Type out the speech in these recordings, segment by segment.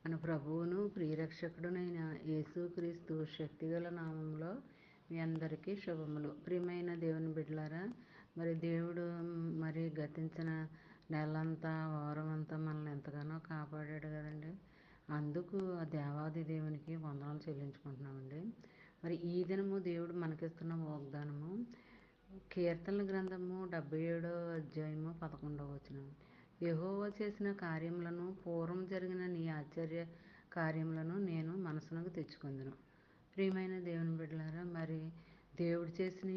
మన ప్రభువును ప్రియరక్షకుడునైన యేసుక్రీస్తు శక్తిగల నామంలో మీ అందరికీ శుభములు. ప్రియమైన దేవుని బిడ్డలారా, మరి దేవుడు మరి గతించిన నెలంతా వారం అంతా మనల్ని ఎంతగానో కాపాడాడు కదండి. అందుకు ఆ దేవాది దేవునికి వందనాలు చెల్లించుకుంటున్నామండి. మరి ఈ దినము దేవుడు మనకిస్తున్న వాగ్దానము కీర్తనల గ్రంథము 77వ అధ్యాయము 11వ వచనం. యెహోవా చేసిన కార్యములను, పూర్వం జరిగిన నీ ఆశ్చర్య కార్యములను నేను మనసునకు తెచ్చుకుందును. ప్రియమైన దేవుని బిడ్డలారా, మరి దేవుడు చేసిన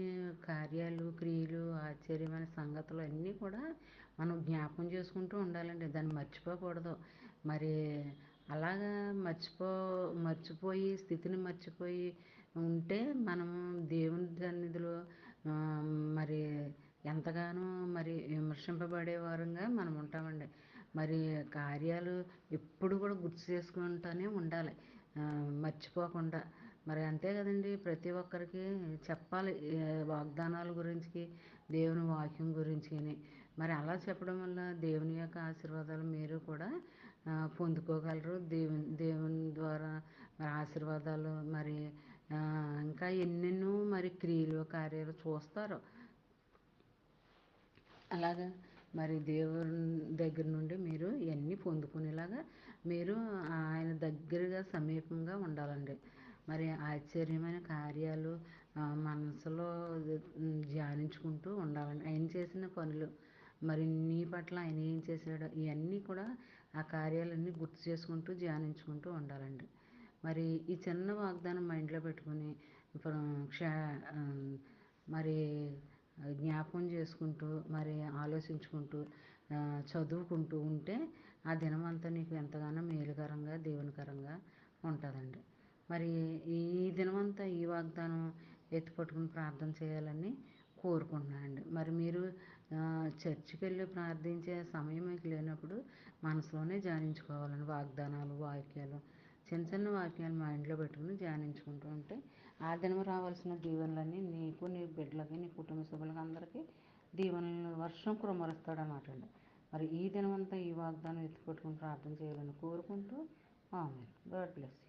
కార్యాలు, క్రియలు, ఆశ్చర్యమైన సంగతులు అన్నీ కూడా మనం జ్ఞాపకం చేసుకుంటూ ఉండాలండి. దాన్ని మర్చిపోకూడదు. మరి అలాగా మర్చిపోయి స్థితిని మర్చిపోయి ఉంటే మనము దేవుని సన్నిధిలో మరి ఎంతగానో మరి విమర్శింపబడే వారంగా మనం ఉంటామండి. మరి కార్యాలు ఎప్పుడు కూడా గుర్తు చేసుకుంటూనే ఉండాలి, మర్చిపోకుండా. మరి అంతే కదండి, ప్రతి ఒక్కరికి చెప్పాలి వాగ్దానాల గురించి, దేవుని వాక్యం గురించి. మరి అలా చెప్పడం వల్ల దేవుని యొక్క ఆశీర్వాదాలు మీరు కూడా పొందుకోగలరు. దేవుని ద్వారా మరి ఆశీర్వాదాలు, మరి ఇంకా ఎన్నెన్నో మరి క్రియలు, కార్యాలు చూస్తారు. అలాగా మరి దేవుని దగ్గర నుండి మీరు ఇవన్నీ పొందుకునేలాగా మీరు ఆయన దగ్గరగా సమీపంగా ఉండాలండి. మరి ఆశ్చర్యమైన కార్యాలు మనసులో ధ్యానించుకుంటూ ఉండాలండి. ఆయన చేసిన పనులు, మరి నీ పట్ల ఆయన ఏం చేశాడో ఇవన్నీ కూడా ఆ కార్యాలన్నీ గుర్తు చేసుకుంటూ ధ్యానించుకుంటూ ఉండాలండి. మరి ఈ చిన్న వాగ్దానం మైండ్లో పెట్టుకుని మరి జ్ఞాపకం చేసుకుంటూ, మరి ఆలోచించుకుంటూ, చదువుకుంటూ ఉంటే ఆ దినమంతా నీకు ఎంతగానో మేలుకరంగా, దేవునికరంగా ఉంటుందండి. మరి ఈ దినమంతా ఈ వాగ్దానం ఎత్తిపట్టుకుని ప్రార్థన చేయాలని కోరుకుంటున్నానండి. మరి మీరు చర్చికి వెళ్ళి ప్రార్థించే సమయం మీకు లేనప్పుడు మనసులోనే ధ్యానించుకోవాలండి. వాగ్దానాలు, వాక్యాలు, చిన్న చిన్న వాక్యాలు మైండ్లో పెట్టుకుని ధ్యానించుకుంటూ ఉంటే ఆ దినం రావాల్సిన దీవెనలన్నీ నీకు, నీ బిడ్డలకి, నీ కుటుంబ సభ్యులకి అందరికీ దీవెనలు వర్షం కురమరుస్తాడు అన్నమాట అండి. మరి ఈ దినమంతా ఈ వాగ్దానం ఎత్తిపెట్టుకుని ప్రార్థన చేయాలని కోరుకుంటూ ఆమేన్. God bless you.